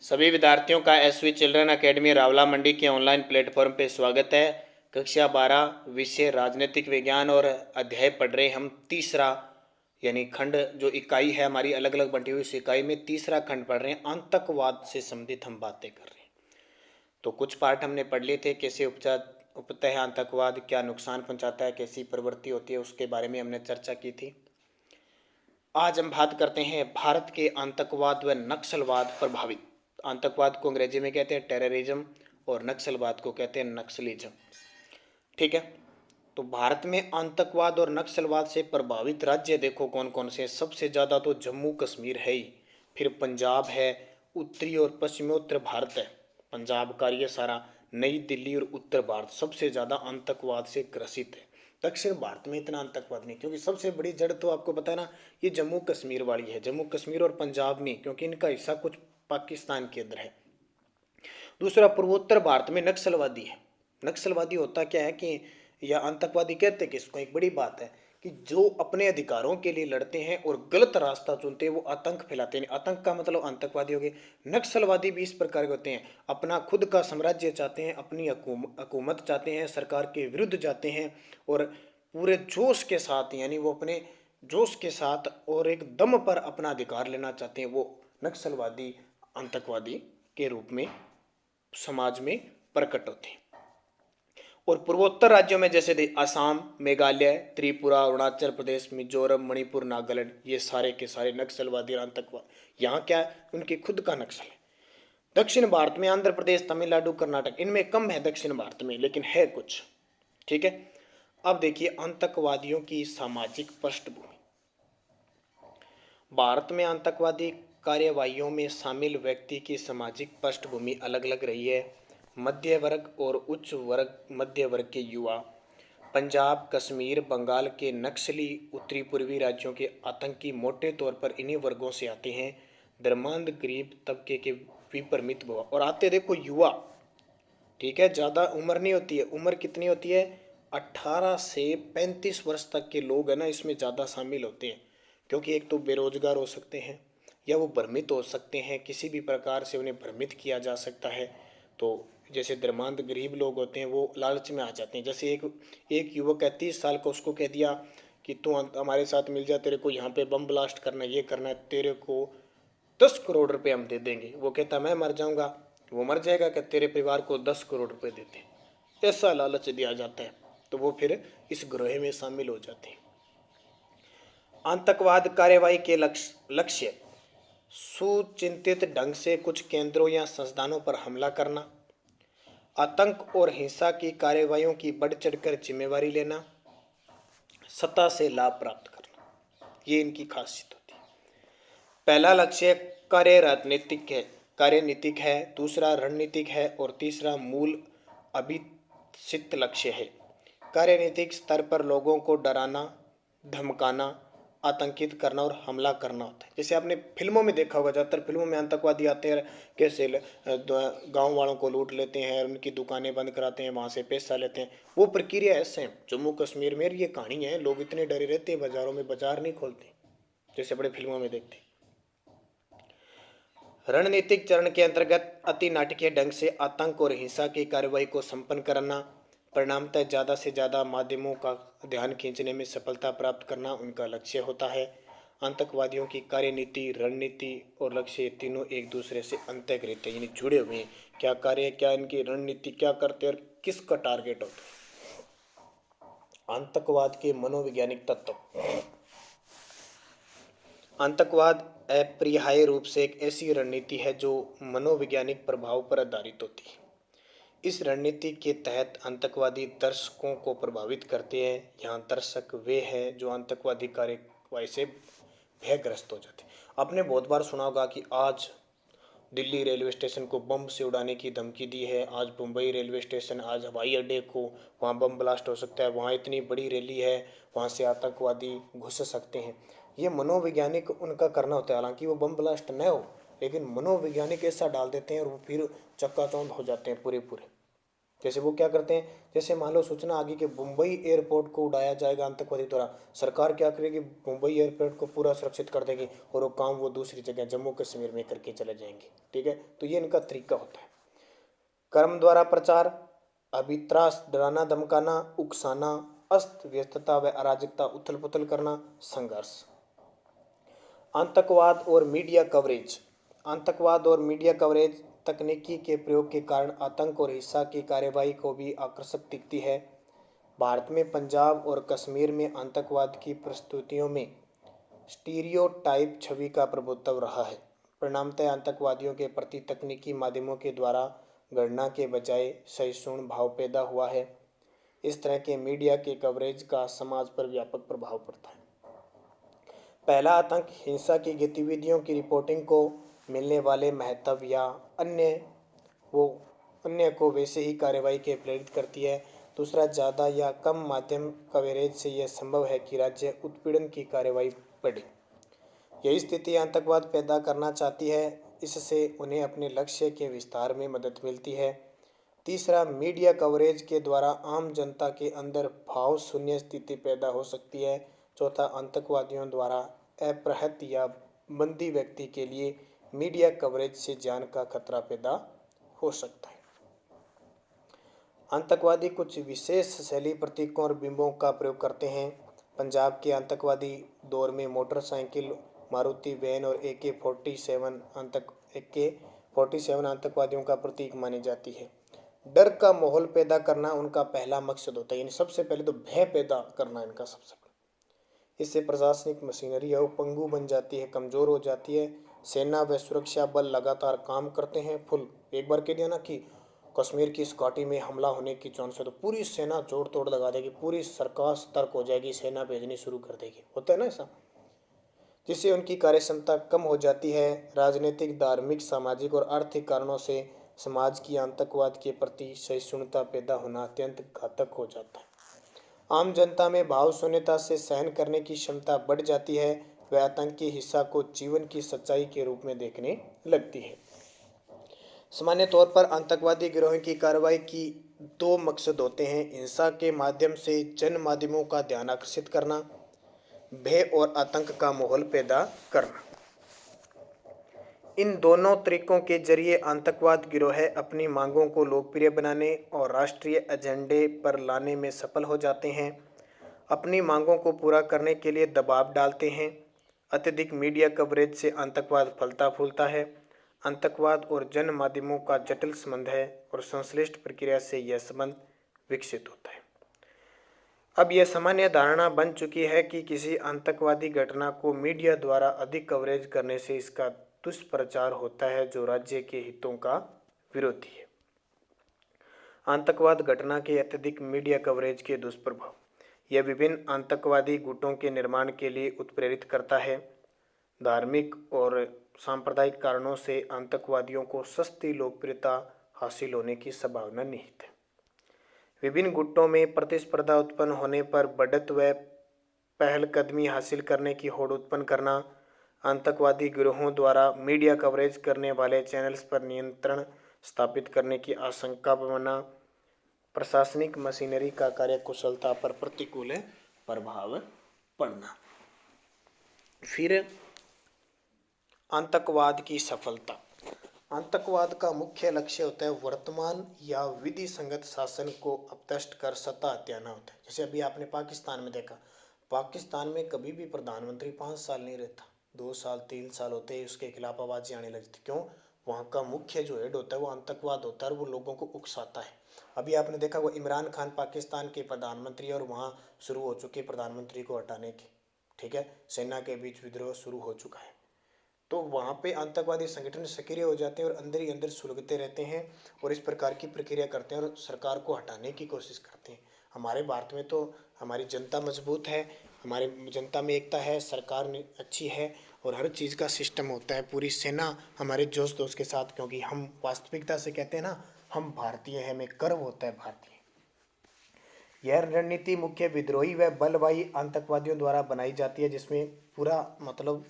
सभी विद्यार्थियों का एसवी चिल्ड्रन एकेडमी रावला मंडी के ऑनलाइन प्लेटफॉर्म पे स्वागत है। कक्षा 12 विषय राजनीतिक विज्ञान और अध्याय पढ़ रहे हम तीसरा, यानी खंड जो इकाई है हमारी अलग अलग बंटी हुई, इस इकाई में तीसरा खंड पढ़ रहे हैं। आतंकवाद से संबंधित हम बातें कर रहे हैं। तो कुछ पार्ट हमने पढ़ लिए थे, कैसे उपता है आतंकवाद, क्या नुकसान पहुंचाता है, कैसी प्रवृत्ति होती है, उसके बारे में हमने चर्चा की थी। आज हम बात करते हैं भारत के आतंकवाद व नक्सलवाद प्रभावित। आतंकवाद को अंग्रेजी में कहते हैं टेररिज्म और नक्सलवाद को कहते हैं नक्सलिज्म। ठीक है, तो भारत में आतंकवाद और नक्सलवाद से प्रभावित राज्य देखो कौन कौन से। सबसे ज़्यादा तो जम्मू कश्मीर है ही, फिर पंजाब है, उत्तरी और पश्चिमोत्तर भारत है, पंजाब का ये सारा, नई दिल्ली और उत्तर भारत सबसे ज़्यादा आतंकवाद से ग्रसित है। दक्षिण भारत में इतना आतंकवाद नहीं, क्योंकि सबसे बड़ी जड़ तो आपको पता है ना, ये जम्मू कश्मीर वाली है। जम्मू कश्मीर और पंजाब नहीं, क्योंकि इनका हिस्सा कुछ पाकिस्तान के अंदर है। दूसरा, पूर्वोत्तर भारत में नक्सलवादी है। नक्सलवादी होता क्या है कि, या आतंकवादी कहते हैं कि इसको, एक बड़ी बात है कि जो अपने अधिकारों के लिए लड़ते हैं और गलत रास्ता चुनते हैं वो आतंक फैलाते हैं। आतंक का मतलब आतंकवादी हो गए। नक्सलवादी भी इस प्रकार के होते हैं, अपना खुद का साम्राज्य चाहते हैं, अपनी हुकूमत चाहते हैं, सरकार के विरुद्ध जाते हैं और पूरे जोश के साथ, यानी वो अपने जोश के साथ और एक दम पर अपना अधिकार लेना चाहते हैं। वो नक्सलवादी आतंकवादी के रूप में समाज में प्रकट होते हैं। और पूर्वोत्तर राज्यों में जैसे असम, मेघालय, त्रिपुरा, अरुणाचल प्रदेश, मिजोरम, मणिपुर, नागालैंड, ये सारे के सारे नक्सलवादी और आतंकवाद, यहाँ क्या है, उनके खुद का नक्सल है। दक्षिण भारत में आंध्र प्रदेश, तमिलनाडु, कर्नाटक, इनमें कम है दक्षिण भारत में, लेकिन है कुछ। ठीक है, अब देखिए आतंकवादियों की सामाजिक पृष्ठभूमि। भारत में आतंकवादी कार्यवाहियों में शामिल व्यक्ति की सामाजिक पृष्ठभूमि अलग अलग रही है। मध्य वर्ग और उच्च वर्ग, मध्य वर्ग के युवा, पंजाब, कश्मीर, बंगाल के नक्सली, उत्तरी पूर्वी राज्यों के आतंकी मोटे तौर पर इन्हीं वर्गों से आते हैं। धर्मांध गरीब तबके के विपरीत हुआ और आते देखो युवा। ठीक है, ज़्यादा उम्र नहीं होती है। उम्र कितनी होती है? 18 से 35 वर्ष तक के लोग है ना, इसमें ज़्यादा शामिल होते हैं। क्योंकि एक तो बेरोजगार हो सकते हैं, या वो भ्रमित हो सकते हैं, किसी भी प्रकार से उन्हें भ्रमित किया जा सकता है। तो जैसे धर्मांध गरीब लोग होते हैं वो लालच में आ जाते हैं। जैसे एक युवक है 30 साल का, उसको कह दिया कि तू हमारे साथ मिल जा, तेरे को यहाँ पे बम ब्लास्ट करना है, ये करना है, तेरे को 10 करोड़ रुपए हम दे देंगे। वो कहता मैं मर जाऊंगा, वो मर जाएगा, क्या तेरे परिवार को 10 करोड़ रुपए देते हैं। ऐसा लालच दिया जाता है, तो वो फिर इस ग्रोह में शामिल हो जाते हैं। आतंकवाद कार्यवाही के लक्ष्य सुचिंतित ढंग से कुछ केंद्रों या संस्थानों पर हमला करना, आतंक और हिंसा की कार्यवाहियों की बढ़ चढ़कर जिम्मेवारी लेना, सत्ता से लाभ प्राप्त करना, ये इनकी खासियत होती है। पहला लक्ष्य कार्यनीतिक है, दूसरा रणनीतिक है और तीसरा मूल अभिसित लक्ष्य है। कार्यनीतिक स्तर पर लोगों को डराना, धमकाना, आतंकित करना और हमला करना होता है। जैसे आपने फिल्मों में देखा होगा, ज़्यादातर फिल्मों में आतंकवादी आते हैं, कैसे गांव वालों को लूट लेते हैं, उनकी दुकानें बंद कराते हैं, वहाँ से पैसा लेते हैं। वो प्रक्रिया है सेम जम्मू कश्मीर में। ये कहानी है, लोग इतने डरे रहते हैं, बाजारों में बाजार नहीं खोलते जैसे बड़े फिल्मों में देखते हैं। रणनीतिक चरण के अंतर्गत अति नाटकीय ढंग से आतंक और हिंसा की कार्रवाई को संपन्न करना, परिणामतः ज़्यादा से ज़्यादा माध्यमों का ध्यान खींचने में सफलता प्राप्त करना उनका लक्ष्य होता है। आतंकवादियों की कार्यनीति, रणनीति और लक्ष्य तीनों एक दूसरे से अंतर्गत है, यानी जुड़े हुए हैं। क्या कार्य, क्या इनकी रणनीति, क्या करते हैं और किसका टारगेट होता है। आतंकवाद के मनोवैज्ञानिक तत्व। आतंकवाद अपरिहार्य रूप से एक ऐसी रणनीति है जो मनोवैज्ञानिक प्रभाव पर आधारित होती है। इस रणनीति के तहत आतंकवादी दर्शकों को प्रभावित करते हैं। यहाँ दर्शक वे हैं जो आतंकवादी कार्यवाही से भयग्रस्त हो जाते हैं। आपने बहुत बार सुना होगा कि आज दिल्ली रेलवे स्टेशन को बम से उड़ाने की धमकी दी है, आज मुंबई रेलवे स्टेशन, आज हवाई अड्डे को वहाँ बम ब्लास्ट हो सकता है, वहाँ इतनी बड़ी रैली है, वहाँ से आतंकवादी घुस सकते हैं। ये मनोवैज्ञानिक उनका करना होता है। हालांकि वो बम ब्लास्ट न हो, लेकिन मनोवैज्ञानिक ऐसा डाल देते हैं और वो फिर चक्काचौंध हो जाते हैं पूरे पूरे। जैसे वो क्या करते हैं, जैसे मान लो सूचना आ गई कि मुंबई एयरपोर्ट को उड़ाया जाएगा आतंकवादी द्वारा, सरकार क्या करेगी, मुंबई एयरपोर्ट को पूरा सुरक्षित कर देगी और वो काम वो दूसरी जगह जम्मू कश्मीर में करके चले जाएंगे। ठीक है, तो ये इनका तरीका होता है। कर्म द्वारा प्रचार, अभित्रास, डराना धमकाना, उकसाना, अस्त व्यस्तता व अराजकता, उथल पुथल करना, संघर्ष। आतंकवाद और मीडिया कवरेज। आतंकवाद और मीडिया कवरेज तकनीकी के प्रयोग के कारण आतंक और हिंसा की कार्यवाही को भी आकर्षक दिखती है। भारत में पंजाब और कश्मीर में आतंकवाद की प्रस्तुतियों में स्टीरियोटाइप छवि का प्रभुत्व रहा है। परिणामतः आतंकवादियों के प्रति तकनीकी माध्यमों के द्वारा गणना के बजाय सहिष्णु भाव पैदा हुआ है। इस तरह के मीडिया के कवरेज का समाज पर व्यापक प्रभाव पड़ता है। पहला, आतंक हिंसा की गतिविधियों की रिपोर्टिंग को मिलने वाले महत्व या अन्य को वैसे ही कार्यवाही के प्रेरित करती है। दूसरा, ज़्यादा या कम माध्यम कवरेज से यह संभव है कि राज्य उत्पीड़न की कार्यवाही बढ़े। यही स्थिति आतंकवाद पैदा करना चाहती है, इससे उन्हें अपने लक्ष्य के विस्तार में मदद मिलती है। तीसरा, मीडिया कवरेज के द्वारा आम जनता के अंदर भाव शून्य स्थिति पैदा हो सकती है। चौथा, आतंकवादियों द्वारा अपहृत या बंदी व्यक्ति के लिए मीडिया कवरेज से जान का खतरा पैदा हो सकता है। आतंकवादी कुछ विशेष शैली, प्रतीकों और बिंबों का प्रयोग करते हैं। पंजाब के आतंकवादी दौर में मोटरसाइकिल, मारुति वैन और AK-47 आतंकवादियों का प्रतीक मानी जाती है। डर का माहौल पैदा करना उनका पहला मकसद होता है, यानी सबसे पहले तो भय पैदा करना इनका सबसे पहले। इससे प्रशासनिक मशीनरी है वो पंगु बन जाती है, कमज़ोर हो जाती है। सेना व सुरक्षा बल लगातार काम करते हैं फुल। एक बार कह दिया ना कि कश्मीर की इस घाटी में हमला होने की चांस है तो पूरी सेना जोड़ तोड़ लगा देगी, पूरी सरकार सतर्क हो जाएगी, सेना भेजनी शुरू कर देगी, होता है ना ऐसा, जिससे उनकी कार्यक्षमता कम हो जाती है। राजनीतिक, धार्मिक, सामाजिक और आर्थिक कारणों से समाज की आतंकवाद के प्रति सहिष्णुता पैदा होना अत्यंत घातक हो जाता है। आम जनता में भाव शून्यता से सहन करने की क्षमता बढ़ जाती है। वह आतंकी हिंसा को जीवन की सच्चाई के रूप में देखने लगती है। सामान्य तौर पर आतंकवादी गिरोह की कार्रवाई की दो मकसद होते हैं: हिंसा के माध्यम से जन माध्यमों का ध्यान आकर्षित करना, भय और आतंक का माहौल पैदा करना। इन दोनों तरीकों के जरिए आतंकवाद गिरोह अपनी मांगों को लोकप्रिय बनाने और राष्ट्रीय एजेंडे पर लाने में सफल हो जाते हैं। अपनी मांगों को पूरा करने के लिए दबाव डालते हैं। अत्यधिक मीडिया कवरेज से आतंकवाद फलता फूलता है। आतंकवाद और जन माध्यमों का जटिल संबंध है और संश्लिष्ट प्रक्रिया से यह संबंध विकसित होता है। अब यह सामान्य धारणा बन चुकी है कि किसी आतंकवादी घटना को मीडिया द्वारा अधिक कवरेज करने से इसका दुष्प्रचार होता है जो राज्य के हितों का विरोधी है। आतंकवाद घटना के अत्यधिक मीडिया कवरेज के दुष्प्रभाव। यह विभिन्न आतंकवादी गुटों के निर्माण के लिए उत्प्रेरित करता है। धार्मिक और सांप्रदायिक कारणों से आतंकवादियों को सस्ती लोकप्रियता हासिल होने की संभावना निहित है। विभिन्न गुटों में प्रतिस्पर्धा उत्पन्न होने पर बढ़त व पहलकदमी हासिल करने की होड़ उत्पन्न करना, आतंकवादी गिरोहों द्वारा मीडिया कवरेज करने वाले चैनल्स पर नियंत्रण स्थापित करने की आशंका बनना, प्रशासनिक मशीनरी का कार्यकुशलता पर प्रतिकूल प्रभाव पड़ना। फिर आतंकवाद की सफलता। आतंकवाद का मुख्य लक्ष्य होता है वर्तमान या विधि संगत शासन को अपदष्ट कर सत्ता हथियाना होता है। जैसे अभी आपने पाकिस्तान में देखा, पाकिस्तान में कभी भी प्रधानमंत्री 5 साल नहीं रहता, 2 साल 3 साल होते ही उसके खिलाफ आवाज़ें आने लगती। क्यों? वहाँ का मुख्य जो हेड होता है वो आतंकवाद होता है और वो लोगों को उकसाता है। अभी आपने देखा वो इमरान खान पाकिस्तान के प्रधानमंत्री और वहाँ शुरू हो चुके प्रधानमंत्री को हटाने की, ठीक है, सेना के बीच विद्रोह शुरू हो चुका है। तो वहाँ पे आतंकवादी संगठन सक्रिय हो जाते हैं और अंदर ही अंदर सुलगते रहते हैं और इस प्रकार की प्रक्रिया करते हैं और सरकार को हटाने की कोशिश करते हैं। हमारे भारत में तो हमारी जनता मजबूत है, हमारी जनता में एकता है, सरकार अच्छी है और हर चीज़ का सिस्टम होता है, पूरी सेना हमारे जोश तोश के साथ, क्योंकि हम वास्तविकता से कहते हैं ना, हम भारतीय हैं, हमें गर्व होता है भारतीय। यह रणनीति मुख्य विद्रोही व बलवाही आतंकवादियों द्वारा बनाई जाती है, जिसमें पूरा मतलब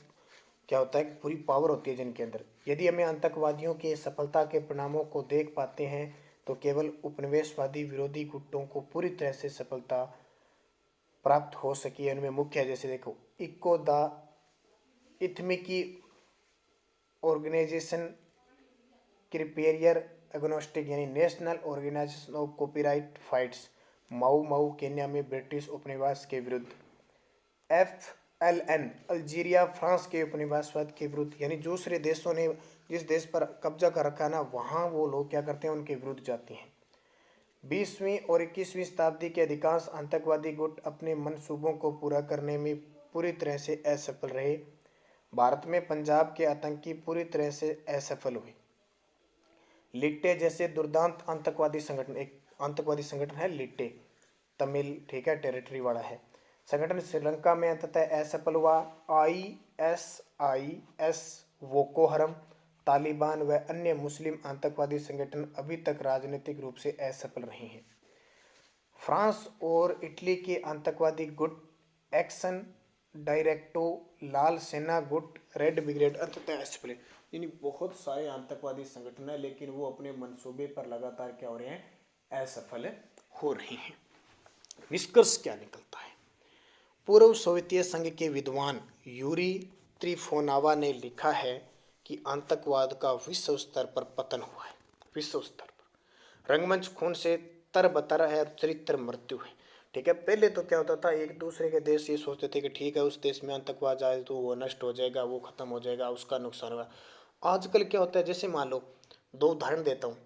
क्या होता है कि पूरी पावर होती है जिनके अंदर। यदि हमें आतंकवादियों के सफलता के परिणामों को देख पाते हैं तो केवल उपनिवेशवादी विरोधी गुटों को पूरी तरह से सफलता प्राप्त हो सकी है। उनमें मुख्य जैसे देखो, इको द इथमिकी ऑर्गेनाइजेशन, क्रिपेरियर एग्नोस्टिक यानी national organisation of copyright fights, Mau Mau Kenya में ब्रिटिश उपनिवेश के विरुद्ध, FLN अल्जीरिया फ्रांस के उपनिवेशवाद के विरुद्ध, यानी दूसरे देशों ने जिस देश पर कब्जा कर रखा ना, वहाँ वो लोग क्या करते हैं, उनके विरुद्ध जाते हैं। 20वीं और 21वीं शताब्दी के अधिकांश आतंकवादी गुट अपने मंसूबों को पूरा करने में पूरी तरह से असफल रहे। भारत में पंजाब के आतंकी पूरी तरह से असफल हुए। लिट्टे जैसे दुर्दांत आतंकवादी संगठन, एक आतंकवादी संगठन है लिट्टे, तमिल, ठीक है, टेरिटरी वाला है संगठन, श्रीलंका में अंततः असफल हुआ। ISIS, बोको हरम, तालिबान व अन्य मुस्लिम आतंकवादी संगठन अभी तक राजनीतिक रूप से असफल रहे हैं। फ्रांस और इटली के आतंकवादी गुट एक्शन डायरेक्टो, लाल सेना गुट, रेड ब्रिगेड अंततः असफल है। यानी बहुत सारे आतंकवादी संगठन है, लेकिन वो अपने मंसूबे पर लगातार क्या हो रहे हैं, असफल हो रहे हैं। निष्कर्ष क्या निकलता है? पूर्व सोवियत संघ के विद्वान यूरी त्रिफोनावा ने लिखा है कि आतंकवाद का विश्व स्तर पर पतन हुआ है। विश्व स्तर पर रंगमंच खून से तरबतर है और चरित्र मृत्यु है। ठीक है, पहले तो क्या होता था, एक दूसरे के देश ये सोचते थे कि ठीक है उस देश में आतंकवाद जाए तो वो नष्ट हो जाएगा, वो खत्म हो जाएगा, उसका नुकसान होगा। आजकल क्या होता है, जैसे मान लो, दो उदाहरण देता हूँ।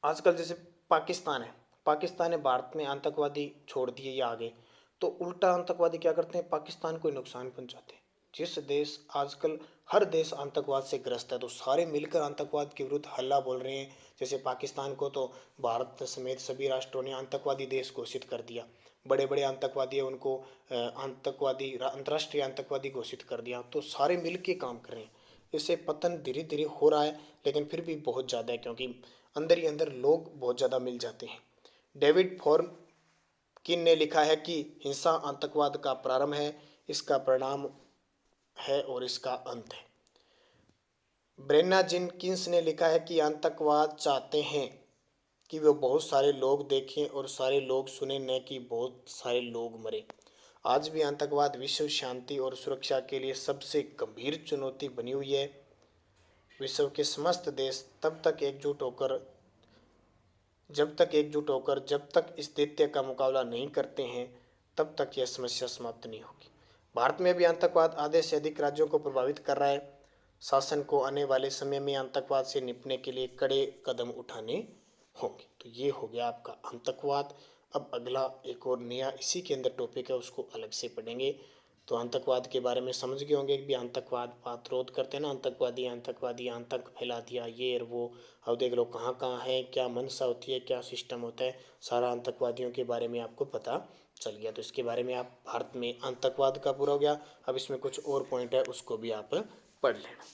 आजकल जैसे पाकिस्तान है, पाकिस्तान ने भारत में आतंकवादी छोड़ दिए या आगे, तो उल्टा आतंकवादी क्या करते हैं, पाकिस्तान को नुकसान पहुंचाते हैं। जिस देश आजकल हर देश आतंकवाद से ग्रस्त है, तो सारे मिलकर आतंकवाद के विरुद्ध हल्ला बोल रहे हैं। जैसे पाकिस्तान को तो भारत समेत सभी राष्ट्रों ने आतंकवादी देश घोषित कर दिया, बड़े बड़े आतंकवादी है उनको आतंकवादी, अंतर्राष्ट्रीय आतंकवादी घोषित कर दिया। तो सारे मिल के काम कर रहे हैं। इससे पतन धीरे धीरे हो रहा है, लेकिन फिर भी बहुत ज़्यादा है, क्योंकि अंदर ही अंदर लोग बहुत ज़्यादा मिल जाते हैं। डेविड फॉर्किन ने लिखा है कि हिंसा आतंकवाद का प्रारंभ है, इसका परिणाम है और इसका अंत है। ब्रेना जेनकिंस ने लिखा है कि आतंकवाद चाहते हैं कि वे बहुत सारे लोग देखें और सारे लोग सुने, न कि बहुत सारे लोग मरे। आज भी आतंकवाद विश्व शांति और सुरक्षा के लिए सबसे गंभीर चुनौती बनी हुई है। विश्व के समस्त देश जब तक इस दैत्य का मुकाबला नहीं करते हैं, तब तक यह समस्या समाप्त नहीं होगी। भारत में भी आतंकवाद आधे से अधिक राज्यों को प्रभावित कर रहा है। शासन को आने वाले समय में आतंकवाद से निपटने के लिए कड़े कदम उठाने होंगे। तो ये हो गया आपका आतंकवाद। अब अगला एक और नया इसी के अंदर टॉपिक है, उसको अलग से पढ़ेंगे। तो आतंकवाद के बारे में समझ गए होंगे कि भी आतंकवाद बातरोध करते हैं ना, आतंकवादी आतंक फैला दिया, ये और वो। अब देख लो कहाँ कहाँ है, क्या मंशा होती है, क्या सिस्टम होता है, सारा आतंकवादियों के बारे में आपको पता चल गया। तो इसके बारे में आप, भारत में आतंकवाद का पूरा हो गया। अब इसमें कुछ और पॉइंट है, उसको भी आप पढ़ लेना।